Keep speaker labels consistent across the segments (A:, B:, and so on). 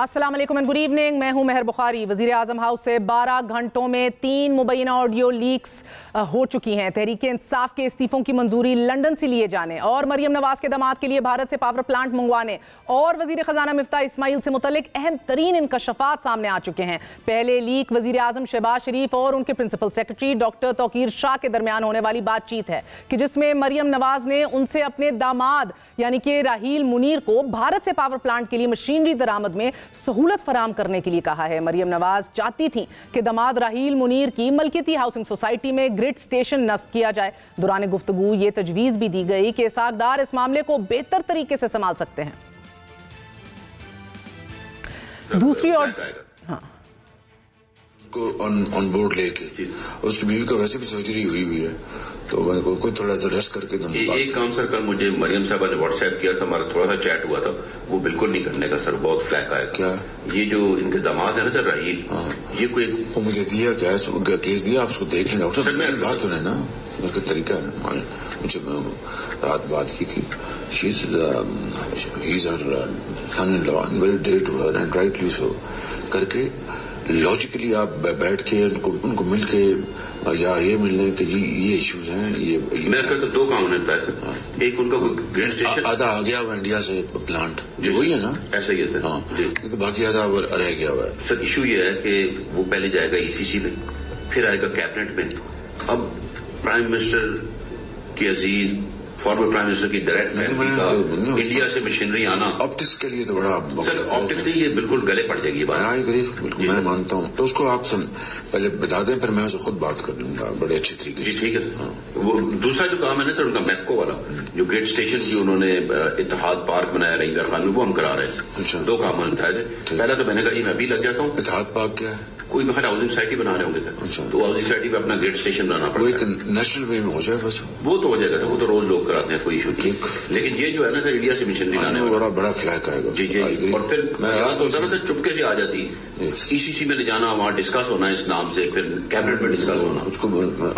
A: अस्सलाम वालेकुम and good evening. मैं हूं मेहर बुखारी। वज़ीर आज़म हाउस से 12 घंटों में 3 मुबैना ऑडियो लीक्स हो चुकी हैं। तहरीक इंसाफ के इस्तीफों की मंजूरी लंदन से लिए जाने और मरियम नवाज के दामाद के लिए भारत से पावर प्लांट मंगवाने और वज़ीर ख़जाना मिफ्ता इस्माइल से मुतल्लिक अहम तरीन इंकशाफात सामने आ चुके हैं। पहले लीक वज़ीर आज़म शहबाज शरीफ और उनके principal secretary doctor Tauqir Shah के दरमियान होने वाली बातचीत है कि जिसमें मरियम नवाज ने उनसे अपने दामाद यानी कि राहील मुनीर को भारत से पावर प्लांट के लिए मशीनरी दरामद में सहूलत फराम करने के लिए कहा है। मरियम नवाज चाहती थी कि दामाद राहील मुनीर की मलकियती हाउसिंग सोसाइटी में ग्रिड स्टेशन नस्ब किया जाए। दौरान गुफ्तगू ये तजवीज़ भी दी गई कि इसाकदार इस मामले को बेहतर तरीके से संभाल सकते हैं। दूसरी ओर
B: को ऑन बोर्ड लेके उसकी बीवी को वैसे भी सर्जरी हुई भी है तो मैंने कोई थोड़ा सा रेस्ट करके
C: एक काम सर कल मुझे मरियम साहबा ने व्हाट्सएप किया था, हमारा थोड़ा सा चैट हुआ था, वो बिल्कुल नहीं करने का सर, बहुत फ्लैक आया। क्या ये जो इनके दामाद है ना सर राहील, ये कोई
B: वो मुझे दिया क्या केस दिया, आप उसको देख लें डॉक्टर साहब। मेरी बात सुने ना, उसका तरीका है मुझे रात बात की थी। he's her son-in-law and very dear to her and rightly so करके लॉजिकली आप बैठ के उनको मिल के या ये मिलने के जी ये इश्यूज हैं। ये
C: मेरे ख्याल से दो काम होता है सर, एक उनका ग्रिड स्टेशन
B: आधा आ गया हुआ इंडिया से प्लांट जो वही है ना,
C: ऐसा ही है सर।
B: हाँ तो बाकी आधा रह गया हुआ है
C: सर। इशू ये है कि वो पहले जाएगा ईसीसी में, फिर आएगा कैबिनेट में। अब प्राइम मिनिस्टर की अजीज फॉर्मर प्राइम मिनिस्टर की डायरेक्ट इंडिया से मशीनरी आना
B: ऑप्टिक्स के लिए तो बड़ा
C: सर, ऑप्टिक्स नहीं, ये बिल्कुल गले पड़ जाएगी बात।
B: बिल्कुल मैं मानता हूँ, तो उसको आप पहले बता दें, फिर मैं उससे खुद बात कर लूंगा बड़े अच्छे तरीके से।
C: ठीक है। वो दूसरा जो काम है ना सर, उनका मैप्को वाला जो ग्रेट स्टेशन की उन्होंने इत्तेहाद पार्क बनाया रंगा खान में, वो हम करा रहे हैं। अच्छा। दो काम उठाए थे। पहला तो मैंने कहा जी मैं भी लग जाता हूँ।
B: इत्तेहाद पार्क क्या है?
C: कोई बाहर हाउसिंग सोसाइटी बना रहे होंगे सर। अच्छा। तो हाउसिंग सोसाइटी में अपना ग्रेट स्टेशन बनाना पड़ेगा।
B: एक नेशनल वे में हो जाए बस, वो
C: तो हो जाएगा सर, वो तो रोज लोग कराते हैं, कोई इशू नहीं। लेकिन ये जो है ना सर, इंडिया से मशीनरी लाने
B: में बड़ा फ्लैग आएगा।
C: जी जी। और फिर होता ना सर, चुपके से आ जाती ईसीसी में ले जाना, वहाँ डिस्कस होना इस नाम से, फिर कैबिनेट में डिस्कस होना।
B: उसको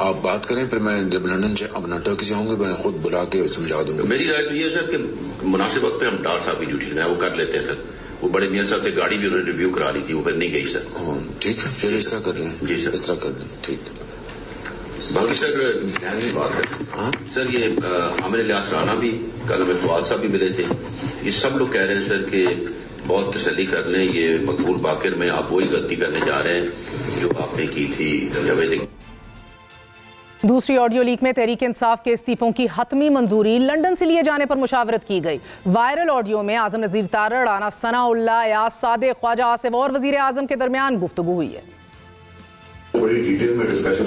B: आप बात करें, फिर मैं जब लंदन से अपना टर्की से आऊंगा मैं खुद बुला के समझा दूंगा।
C: मेरी राय तो ये है सर कि मुनासिब वक्त पे हम डार साहब की ड्यूटी वो कर लेते हैं सर। वो बड़े मियां साहब से गाड़ी भी उन्होंने रिव्यू करा ली थी, वो फिर नहीं गई सर।
B: ठीक है, फिर इस तरह कर रहे हैं।
C: जी सर,
B: इस तरह कर रहे हैं। ठीक।
C: बाकी सर बात है सर, ये आमिर लिहाज राना भी कल हमें फवाद साहब भी मिले थे। ये सब लोग कह रहे हैं सर कि बहुत तसल्ली कर लें, ये मकबूल बाकिर में आप वही गलती करने जा रहे हैं जो आपने की थी जवेद।
A: दूसरी ऑडियो लीक में तहरीक इंसाफ के इस्तीफों की हतमी मंजूरी लंदन से लिए जाने पर मुशावरत की गई। वायरल ऑडियो में आजम नजीर तारड़, राना सनाउल्लाह, याद सादिक, ख्वाजा आसिफ और वजीर आजम के दरमियान गुफ्तगू हुई है।
D: बड़ी डिटेल में डिस्कशन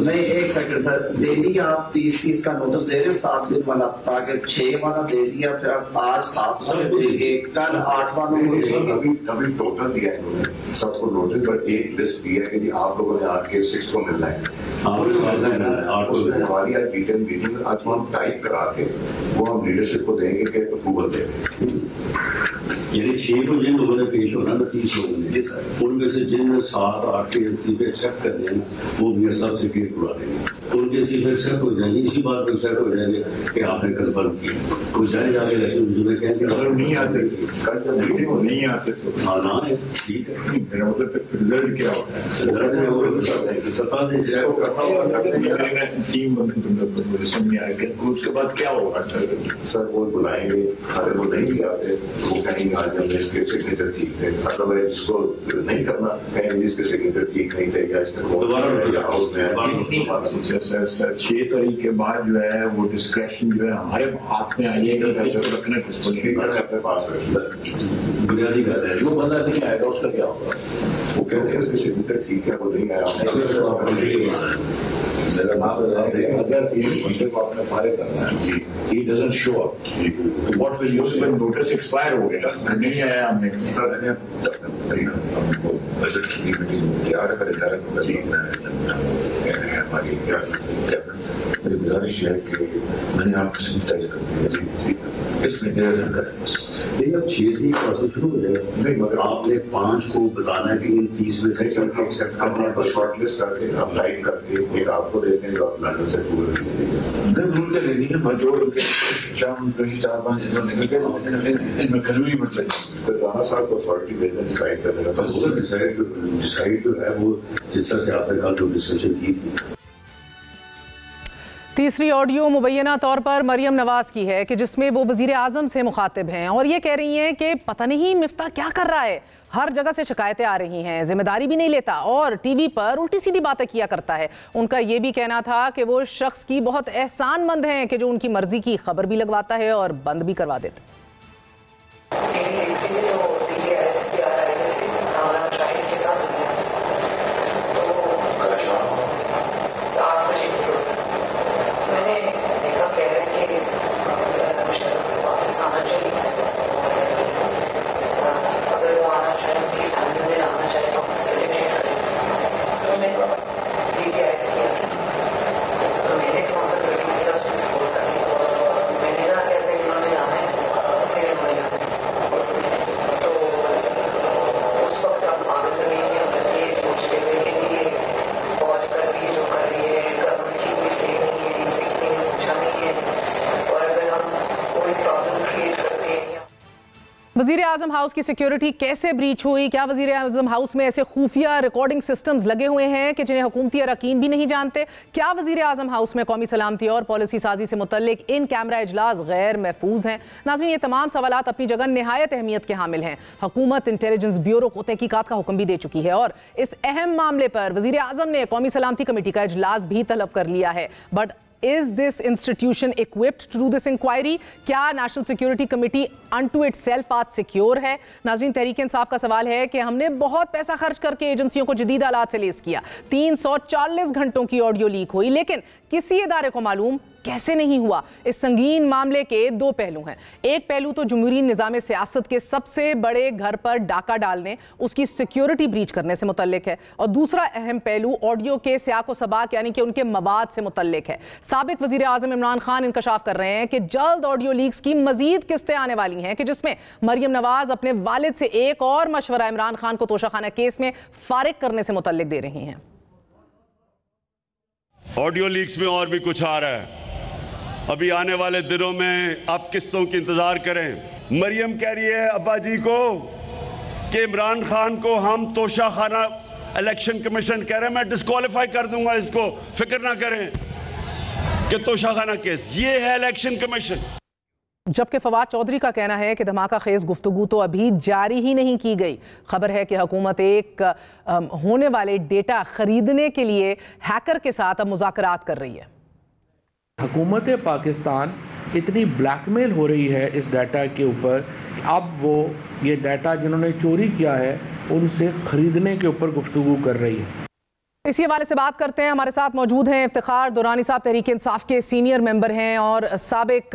D: नहीं। एक सेकंड सर, डेली आप 30 का नोटिस दे रहे हैं, 7 दिन वाला, आगे 6 वाला दे दिया, फिर आप आज 7 वाले देंगे, कल 8 वालों को देंगे।
E: अभी टोटल दिया है उन्होंने सबको नोटिस, पर एक लिस्ट दिया है कि आप लोगों ने आके 6 को मिलना है। हमारी आज डिटेल मीटिंग आज हम टाइप करा के वो हम लीडरशिप को देंगे कि अप्रूवल देंगे।
F: यानी 6 को जिन लोगों ने पेश होना था 30 लोगों ने, उनमें से जिन 7 8 के इस्तीफे एक्सेप्ट कर लें वो मियां साहब से क्लियर करवा देंगे, उनके इस्तीफे एक्सेप्ट हो जाएंगे। इसी बात पर एक्सेप्ट हो जाएंगे कि आपने कंफर्म किया। कुछ जाए जाके इलेक्शन में कहेंगे
E: अगर नहीं आते कल जब मीटिंग हो नहीं आते तो
F: हाँ ना है, ठीक है।
E: मेरा मतलब रिजल्ट क्या होता है?
F: रिजल्ट सत्ता
E: टीम मुझे समझ में आएगा, उसके बाद क्या होगा सर? वो बुलाएंगे, अगर वो नहीं भी आते वो कहेंगे आज हमने इसके सिग्नेचर ठीक थे, अदरवाइज इसको नहीं करना, कहेंगे इसके सिग्नेचर ठीक नहीं थे या इसके हाउस में 6 तारीख के बाद जो है वो डिस्क्रेशन जो है हमारे हाथ में आइएगा, रखने अपने पास
F: बुनियादी बात है।
E: जो बंदा नहीं आएगा उसका क्या होगा? वो कहते हैं उसके सिग्नेचर ठीक है, वो नहीं आया। अगर एक बंदे को आपने फायर करना है, he doesn't show up, what will you say? Notice expire हो गया, नहीं आया, हमने बजट की मीटिंग तैयार कर हमारी मेरी गुजारिश है कि मैंने आपको सैनिटाइज कर दिया, इसमें देर न करें।
F: लेकिन अब 6 की प्रोसेस शुरू हो जाएगा।
E: नहीं, मगर
F: आपने 5 को बताना है कि इन 30 में से
E: एक्सेप्ट करने पर शॉर्ट लिस्ट करके हम लाइन करके एक आपको देते हैं, आप लंदन से पूरे भूल के लेनी है जो शाम 4-5 निकल के इनमें कल भी मतलब फिर राणा साहब को अथॉरिटी भेजना डिसाइड कर देना।
F: बस वो डिसाइड जो है वो जिस तरह से आपने कल जो डिस्कशन की थी।
A: तीसरी ऑडियो मुबैना तौर पर मरियम नवाज की है कि जिसमें वो वजीर आजम से मुखातिब हैं और ये कह रही हैं कि पता नहीं मिफ्ता क्या कर रहा है, हर जगह से शिकायतें आ रही हैं, जिम्मेदारी भी नहीं लेता और टीवी पर उल्टी सीधी बातें किया करता है। उनका ये भी कहना था कि वो शख्स की बहुत एहसानमंद हैं कि जो उनकी मर्जी की खबर भी लगवाता है और बंद भी करवा देता है। वजीर आजम हाउस की सिक्योरिटी कैसे ब्रीच हुई? क्या वजीर आजम हाउस में ऐसे खुफिया रिकॉर्डिंग सिस्टम्स लगे हुए हैं कि जिन्हें हुकूमती अरकान भी नहीं जानते? क्या वजीर आजम हाउस में कौमी सलामती और पॉलिसी साजी से मुतल्लिक इन कैमरा इजलास गैर महफूज हैं? नाज़रीन, ये तमाम सवालात अपनी जगह नहायत अहमियत के हामिल हैं। हुकूमत इंटेलिजेंस ब्यूरो को तहकीकात का हुक्म भी दे चुकी है और इस अहम मामले पर वजीर आजम ने कौमी सलामती कमेटी का इजलास भी तलब कर लिया है। But Is this institution equipped to do this inquiry? क्या national security committee unto itself आज सिक्योर है? नाज़रीन, तहरीक इंसाफ का सवाल है कि हमने बहुत पैसा खर्च करके एजेंसियों को जदीद आलात से लेस किया, 340 घंटों की ऑडियो लीक हुई, लेकिन किसी इदारे को मालूम कैसे नहीं हुआ? इस संगीन मामले के दो पहलू हैं। एक पहलू तो जमहूरी निज़ाम सियासत के सबसे बड़े घर पर डाका डालने, उसकी सिक्योरिटी ब्रीच करने से मुतल्लिक है, और दूसरा अहम पहलू ऑडियो के सियाक व सबाक यानी कि उनके मवाद से मुतल्लिक है। साबिक वजीर आजम इमरान खान इंकशाफ कर रहे हैं कि जल्द ऑडियो लीक्स की मजीद किस्तें आने वाली हैं कि जिसमें मरियम नवाज अपने वालिद से एक और मशवरा इमरान खान को तोशाखाना केस में फारिग करने से मुतल्लिक दे रही हैं।
G: ऑडियो लीक्स में और भी कुछ आ रहा है। अभी आने वाले दिनों में आप किस्तों की इंतजार करें। मरियम कह रही है अब्बा जी को कि इमरान खान को हम तोशाखाना इलेक्शन कमीशन कह रहे हैं, मैं डिस्क्वालीफाई कर दूंगा, इसको फिक्र ना करें कि तोशाखाना केस, ये है इलेक्शन कमीशन।
A: जबकि फवाद चौधरी का कहना है कि धमाका खेज गुफ्तगू तो अभी जारी ही नहीं की गई। खबर है कि हुकूमत एक होने वाले डेटा खरीदने के लिए हैकर के साथ अब मुज़ाकरात कर रही है।
H: हुकूमत पाकिस्तान इतनी ब्लैकमेल हो रही है इस डाटा के ऊपर, अब वो ये डाटा जिन्होंने चोरी किया है उनसे ख़रीदने के ऊपर गुफ्तगू कर रही है।
A: इसी हवाले से बात करते हैं। हमारे साथ मौजूद हैं इफ्तिखार दुरानी साहब, तहरीक इंसाफ के सीनियर मेंबर हैं, और साबिक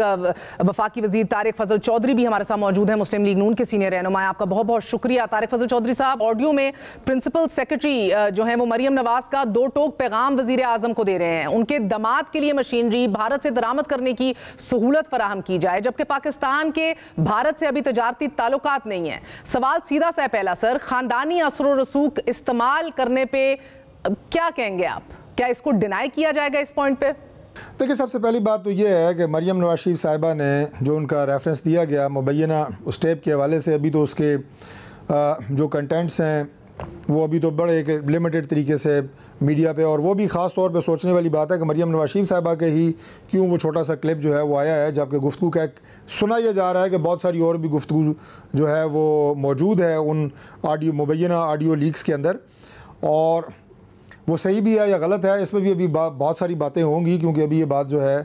A: वफाकी वजीर तारिक फजल चौधरी भी हमारे साथ मौजूद हैं, मुस्लिम लीग नून के सीनियर रहनुमा। आपका बहुत बहुत शुक्रिया। तारिक फजल चौधरी साहब, ऑडियो में प्रिंसिपल सेक्रेटरी जो है वो मरियम नवाज का दो टोक पैगाम वजीर आजम को दे रहे हैं, उनके दमाद के लिए मशीनरी भारत से दरामद करने की सहूलत फराहम की जाए, जबकि पाकिस्तान के भारत से अभी तजारती ताल्लुकात नहीं है। सवाल सीधा सा पहला सर, खानदानी असर रसूख इस्तेमाल करने पे क्या कहेंगे आप? क्या इसको डिनाई किया जाएगा इस पॉइंट पे?
I: देखिए, सबसे पहली बात तो ये है कि मरियम नवाज शरीफ साहिबा ने जो उनका रेफरेंस दिया गया मुबैना उस टेप के हवाले से, अभी तो उसके जो कंटेंट्स हैं वो अभी तो बड़े एक लिमिटेड तरीके से मीडिया पे, और वो भी ख़ास तौर पे सोचने वाली बात है कि मरियम नवाज शरीफ साहिबा के ही क्यों वो छोटा सा क्लिप जो है वो आया है, जबकि गुफ्तगू का सुना यह जा रहा है कि बहुत सारी और भी गुफ्तगू जो है वो मौजूद है उन ऑडियो मुबैना ऑडियो लीक्स के अंदर, और वो सही भी है या गलत है इसमें भी अभी बहुत सारी बातें होंगी, क्योंकि अभी ये बात जो है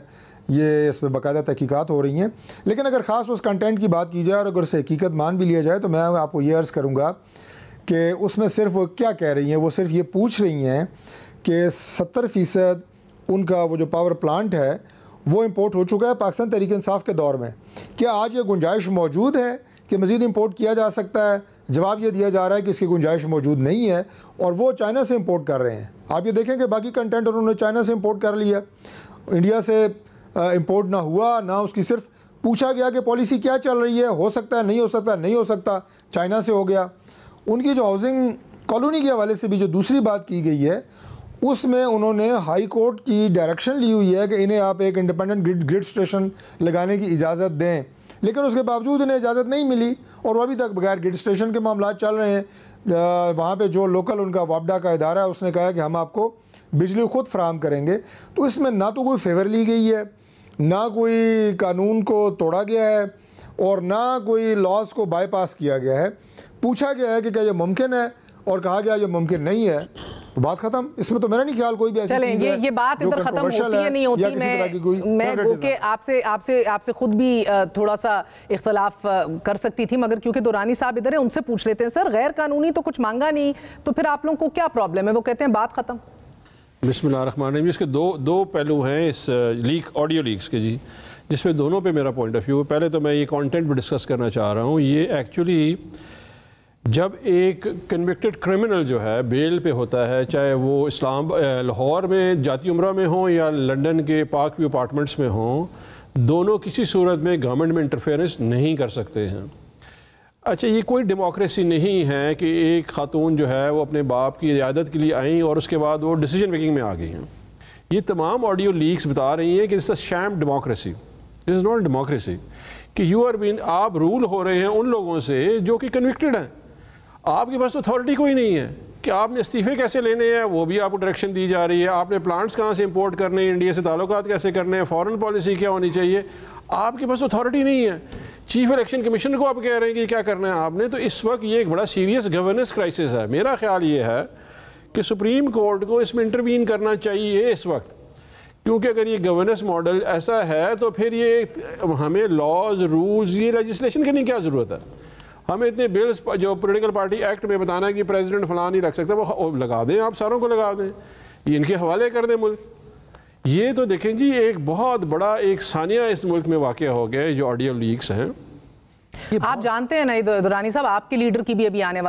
I: ये इस पर बाकायदा तहकीकात हो रही हैं। लेकिन अगर ख़ास उस कंटेंट की बात की जाए और अगर उसे हकीकत मान भी लिया जाए तो मैं आपको ये अर्ज़ करूँगा कि उसमें सिर्फ वो क्या कह रही हैं, वो सिर्फ ये पूछ रही हैं कि 70% उनका वो जो पावर प्लांट है वो इम्पोर्ट हो चुका है पाकिस्तान तहरीक इंसाफ के दौर में। क्या आज ये गुंजाइश मौजूद है कि मज़ीद इम्पोर्ट किया जा सकता है? जवाब ये दिया जा रहा है कि इसकी गुंजाइश मौजूद नहीं है और वो चाइना से इंपोर्ट कर रहे हैं। आप ये देखें कि बाकी कंटेंट उन्होंने चाइना से इंपोर्ट कर लिया, इंडिया से इंपोर्ट ना हुआ ना, उसकी सिर्फ पूछा गया कि पॉलिसी क्या चल रही है, हो सकता है नहीं हो सकता, नहीं हो सकता, चाइना से हो गया। उनकी जो हाउसिंग कॉलोनी के हवाले से भी जो दूसरी बात की गई है उसमें उन्होंने हाई कोर्ट की डायरेक्शन ली हुई है कि इन्हें आप एक इंडिपेंडेंट ग्रिड स्टेशन लगाने की इजाज़त दें लेकिन उसके बावजूद इन्हें इजाज़त नहीं मिली और वो अभी तक बगैर गेट स्टेशन के मामला चल रहे हैं। वहाँ पे जो लोकल उनका वापडा का इदारा है उसने कहा कि हम आपको बिजली खुद फराहम करेंगे। तो इसमें ना तो कोई फेवर ली गई है, ना कोई कानून को तोड़ा गया है और ना कोई लॉज को बाईपास किया गया है। पूछा गया है कि क्या ये मुमकिन है और कहा गया ये मुमकिन नहीं है, तो बात खत्म। इसमें तो मेरा नहीं ख्याल कोई भी ऐसी चीज़ है
A: ये बात इधर खत्म होती है नहीं होती। मैं आपसे खुद भी थोड़ा सा इख्तलाफ कर सकती थी, मगर क्योंकि दुरानी साहब इधर है उनसे पूछ लेते हैं। सर, गैर कानूनी तो कुछ मांगा नहीं, तो फिर आप लोगों को क्या प्रॉब्लम है? वो कहते हैं बात खत्म।
J: बिस्मिल्लाहिर्रहमानिर्रहीम। इसके दो पहलू हैं इस ऑडियो लीक्स के जी, जिसमें दोनों पे मेरा पॉइंट ऑफ व्यू है। पहले तो मैं ये कंटेंट भी डिस्कस करना चाह रहा हूँ। ये एक्चुअली जब एक कन्विक्टेड क्रिमिनल जो है बेल पे होता है, चाहे वो लाहौर में जाती उम्रा में हो या लंदन के पार्क व्यू अपार्टमेंट्स में हो, दोनों किसी सूरत में गवर्नमेंट में इंटरफेरेंस नहीं कर सकते हैं। अच्छा, ये कोई डेमोक्रेसी नहीं है कि एक खातून जो है वो अपने बाप की इजाज़त के लिए आई और उसके बाद वो डिसीजन मेकिंग में आ गई हैं। ये तमाम ऑडियो लीक्स बता रही हैं कि this is sham democracy, this is not democracy. कि आप रूल हो रहे हैं उन लोगों से जो कि कन्विक्टेड हैं। आपके पास अथॉरिटी कोई नहीं है कि आपने इस्तीफ़े कैसे लेने हैं, वो भी आपको डायरेक्शन दी जा रही है। आपने प्लांट्स कहाँ से इंपोर्ट करने हैं, इंडिया से ताल्लुकात कैसे करने हैं, फॉरेन पॉलिसी क्या होनी चाहिए, आपके पास अथॉरिटी नहीं है। चीफ इलेक्शन कमीशनर को आप कह रहे हैं कि क्या करना है आपने। तो इस वक्त ये एक बड़ा सीरियस गवर्नेंस क्राइसिस है। मेरा ख्याल ये है कि सुप्रीम कोर्ट को इसमें इंटरवीन करना चाहिए इस वक्त, क्योंकि अगर ये गवर्नेंस मॉडल ऐसा है तो फिर ये हमें लॉज रूल्स ये लेजिस्लेशन करने की क्या ज़रूरत है। हमें इतने बिल्स जो पॉलिटिकल पार्टी एक्ट में बताना है कि प्रेसिडेंट फलां नहीं रख सकता, वो लगा दें, आप सारों को लगा दें, ये इनके हवाले कर दें मुल्क। ये तो देखें जी, एक बहुत बड़ा एक सानिया इस मुल्क में वाक़या हो गया है जो ऑडियो लीक्स हैं।
A: आप जानते हैं ना दुरानी साहब, आपके लीडर की भी अभी आने